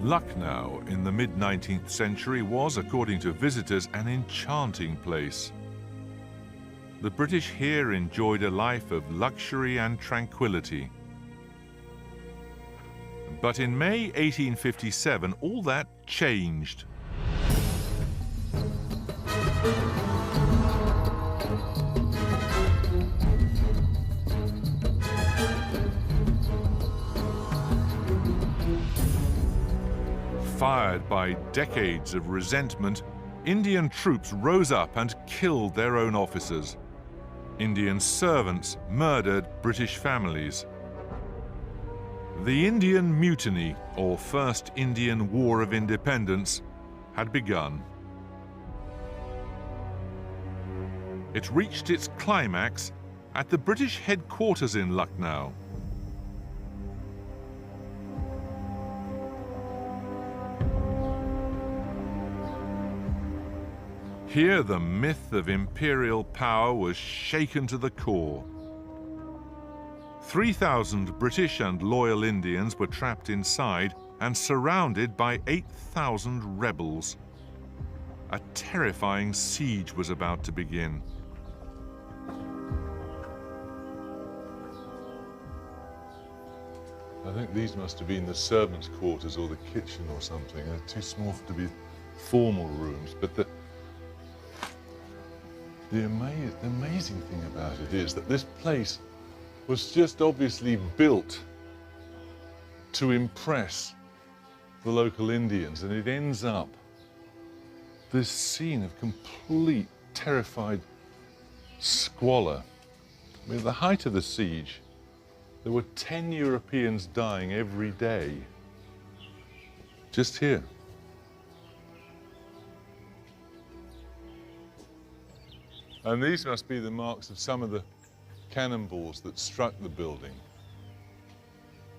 Lucknow in the mid-19th century was, according to visitors, an enchanting place. The British here enjoyed a life of luxury and tranquility. But in May 1857, all that changed. Fired by decades of resentment, Indian troops rose up and killed their own officers. Indian servants murdered British families. The Indian Mutiny, or First Indian War of Independence, had begun. It reached its climax at the British headquarters in Lucknow. Here, the myth of imperial power was shaken to the core. 3,000 British and loyal Indians were trapped inside and surrounded by 8,000 rebels. A terrifying siege was about to begin. I think these must have been the servants' quarters or the kitchen or something. They're too small to be formal rooms, but the amazing thing about it is that this place was just obviously built to impress the local Indians, and it ends up this scene of complete, terrified squalor. I mean, at the height of the siege, there were 10 Europeans dying every day, just here. And these must be the marks of some of the cannonballs that struck the building.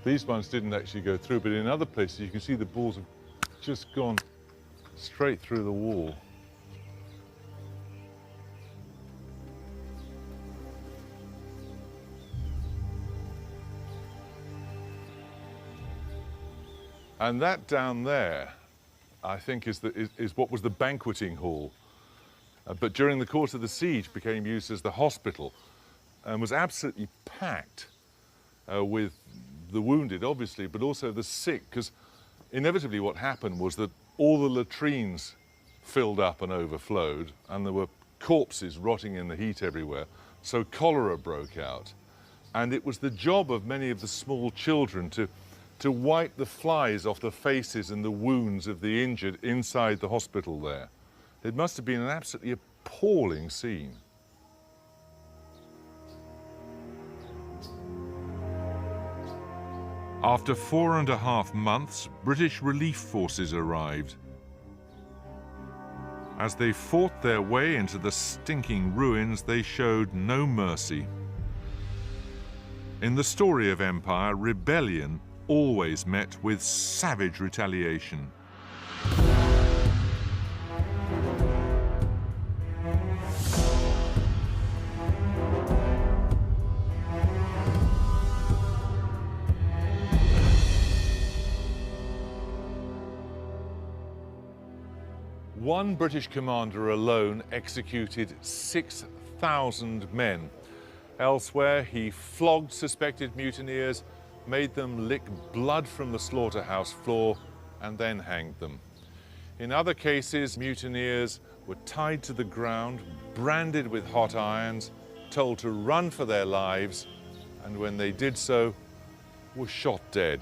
These ones didn't actually go through, but in other places you can see the balls have just gone straight through the wall. And that down there, I think, is what was the banqueting hall. But during the course of the siege became used as the hospital and was absolutely packed with the wounded, obviously, but also the sick, because inevitably what happened was that all the latrines filled up and overflowed, and there were corpses rotting in the heat everywhere, so cholera broke out. And it was the job of many of the small children to wipe the flies off the faces and the wounds of the injured inside the hospital there. It must have been an absolutely appalling scene. After 4.5 months, British relief forces arrived. As they fought their way into the stinking ruins, they showed no mercy. In the story of empire, rebellion always met with savage retaliation. One British commander alone executed 6,000 men. Elsewhere, he flogged suspected mutineers, made them lick blood from the slaughterhouse floor, and then hanged them. In other cases, mutineers were tied to the ground, branded with hot irons, told to run for their lives, and when they did so, were shot dead.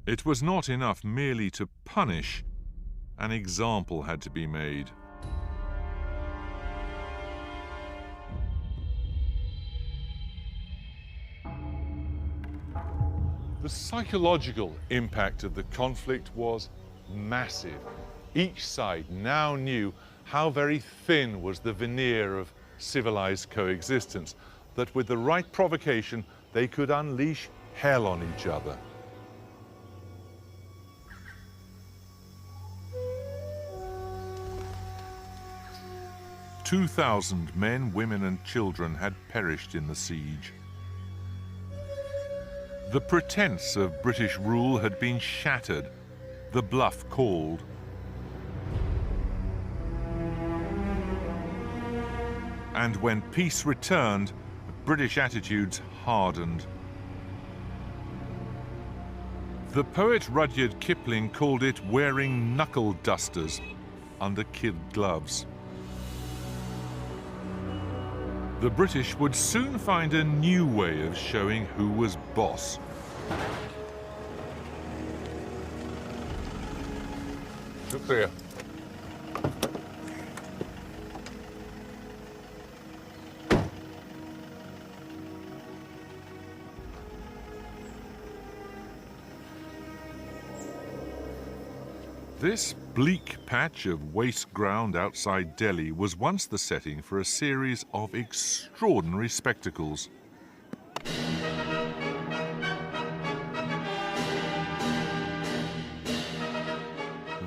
It was not enough merely to punish. An example had to be made. The psychological impact of the conflict was massive. Each side now knew how very thin was the veneer of civilized coexistence, that with the right provocation, they could unleash hell on each other. 2,000 men, women and children had perished in the siege. The pretense of British rule had been shattered, the bluff called. And when peace returned, British attitudes hardened. The poet Rudyard Kipling called it wearing knuckle dusters under kid gloves. The British would soon find a new way of showing who was boss. Look there. This bleak patch of waste ground outside Delhi was once the setting for a series of extraordinary spectacles.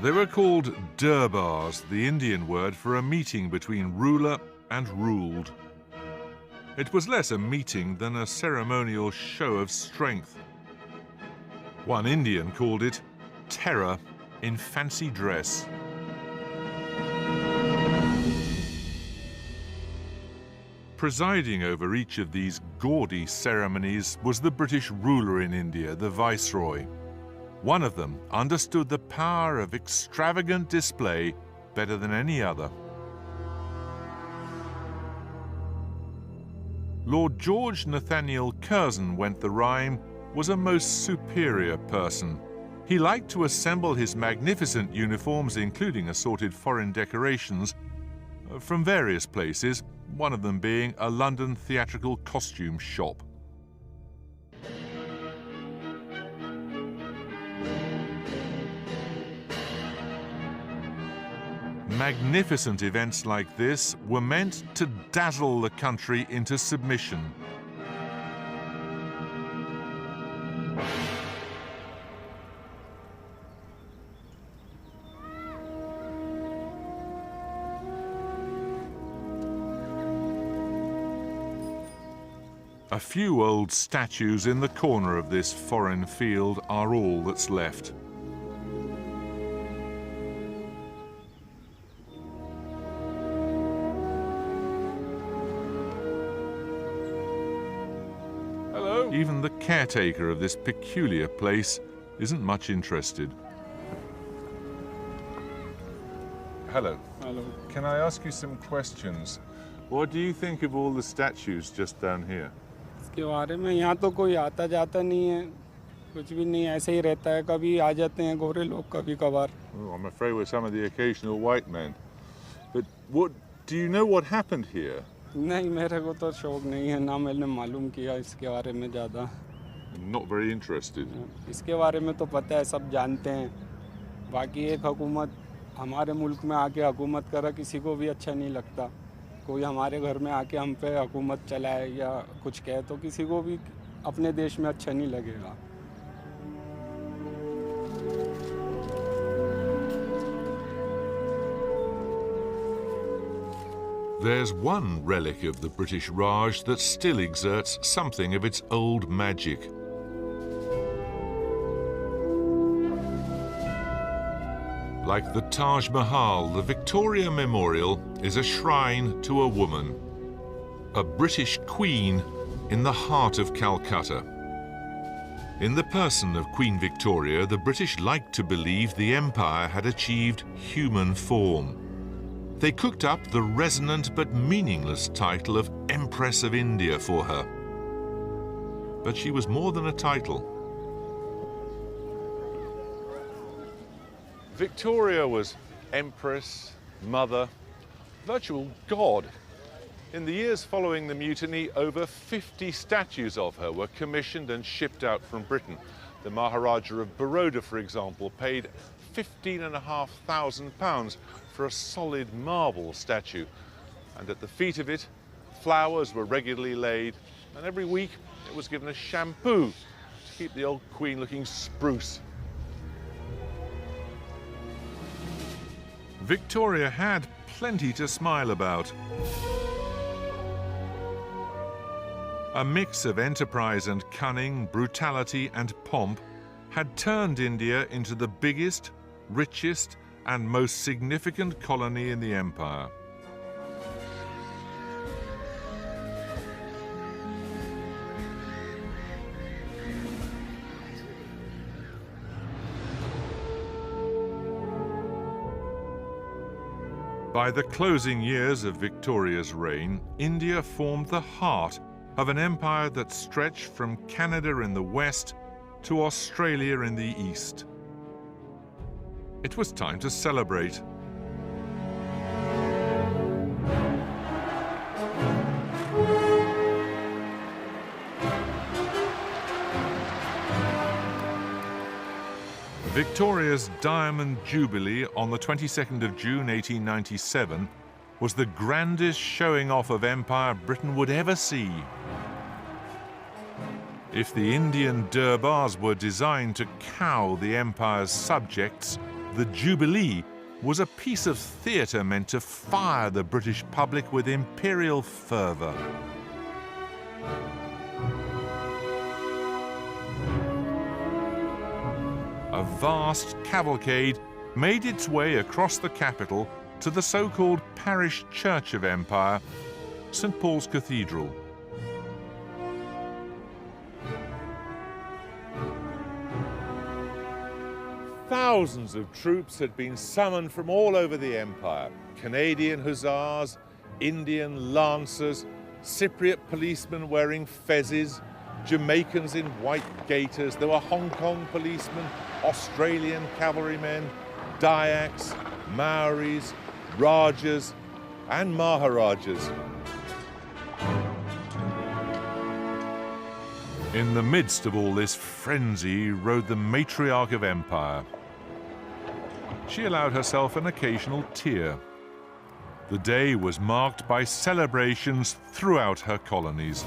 They were called durbars, the Indian word for a meeting between ruler and ruled. It was less a meeting than a ceremonial show of strength. One Indian called it terror in fancy dress. Presiding over each of these gaudy ceremonies was the British ruler in India, the Viceroy. One of them understood the power of extravagant display better than any other. Lord George Nathaniel Curzon went the rhyme, was a most superior person. He liked to assemble his magnificent uniforms, including assorted foreign decorations, from various places, one of them being a London theatrical costume shop. Magnificent events like this were meant to dazzle the country into submission. A few old statues in the corner of this foreign field are all that's left. Hello. Even the caretaker of this peculiar place isn't much interested. Hello. Hello. Can I ask you some questions? What do you think of all the statues just down here? इसके बारे में यहाँ तो कोई आता जाता नहीं है, कुछ भी नहीं, ऐसे ही रहता है, कभी आ जाते हैं गोरे लोग कभी कभार. Oh, I'm afraid we're some of the occasional white men. But do you know what happened here? नहीं, मेरे को तो शौक नहीं है, ना मैंने मालूम किया इसके बारे में ज़्यादा. Not very interested. इसके बारे में तो पता है, सब जानते हैं. बाकी एक हुकूमत हमारे मुल्क में आके हुकूमत करा किसी को भी अच्छा नहीं लगता. कोई हमारे घर में आके हम पे हुकूमत चलाए या कुछ कहे तो किसी को भी अपने देश में अच्छा नहीं लगेगा. There's one relic of the British Raj that still exerts something of its old magic. Like the Taj Mahal, the Victoria Memorial is a shrine to a woman, a British queen in the heart of Calcutta. In the person of Queen Victoria, the British liked to believe the empire had achieved human form. They cooked up the resonant but meaningless title of Empress of India for her. But she was more than a title. Victoria was empress, mother, virtual god. In the years following the mutiny, over 50 statues of her were commissioned and shipped out from Britain. The Maharaja of Baroda, for example, paid £15,500 for a solid marble statue. And at the feet of it, flowers were regularly laid, and every week it was given a shampoo to keep the old queen looking spruce. Victoria had plenty to smile about. A mix of enterprise and cunning, brutality and pomp had turned India into the biggest, richest and most significant colony in the empire. By the closing years of Victoria's reign, India formed the heart of an empire that stretched from Canada in the west to Australia in the east. It was time to celebrate. Victoria's Diamond Jubilee on the 22nd of June 1897 was the grandest showing off of empire Britain would ever see. If the Indian Durbars were designed to cow the empire's subjects, the Jubilee was a piece of theatre meant to fire the British public with imperial fervour. A vast cavalcade made its way across the capital to the so-called parish church of empire, St. Paul's Cathedral. Thousands of troops had been summoned from all over the empire. Canadian hussars, Indian lancers, Cypriot policemen wearing fezzes, Jamaicans in white gaiters. There were Hong Kong policemen, Australian cavalrymen, Dayaks, Maoris, Rajas and Maharajas. In the midst of all this frenzy rode the matriarch of empire. She allowed herself an occasional tear. The day was marked by celebrations throughout her colonies.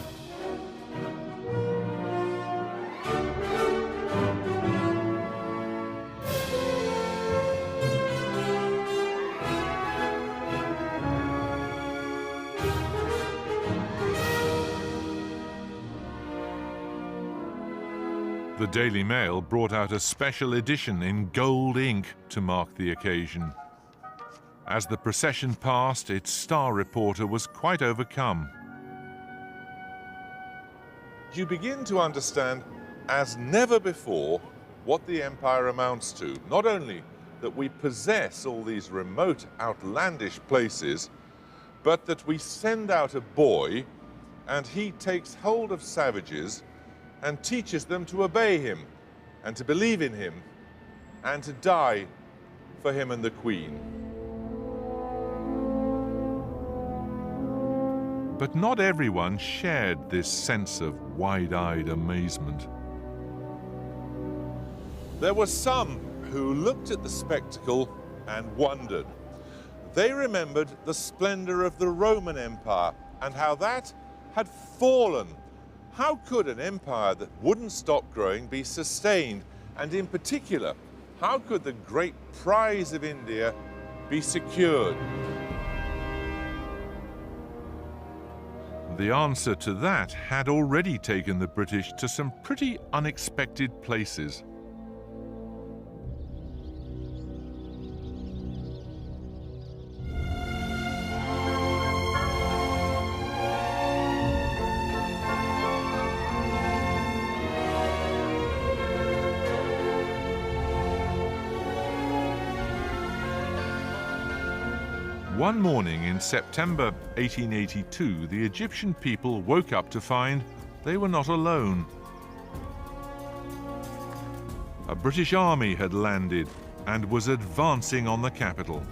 The Daily Mail brought out a special edition in gold ink to mark the occasion. As the procession passed, its star reporter was quite overcome. You begin to understand, as never before, what the empire amounts to. Not only that we possess all these remote, outlandish places, but that we send out a boy and he takes hold of savages and teaches them to obey him and to believe in him and to die for him and the Queen. But not everyone shared this sense of wide-eyed amazement. There were some who looked at the spectacle and wondered. They remembered the splendor of the Roman Empire and how that had fallen. How could an empire that wouldn't stop growing be sustained? And in particular, how could the great prize of India be secured? The answer to that had already taken the British to some pretty unexpected places. One morning in September 1882, the Egyptian people woke up to find they were not alone. A British army had landed and was advancing on the capital.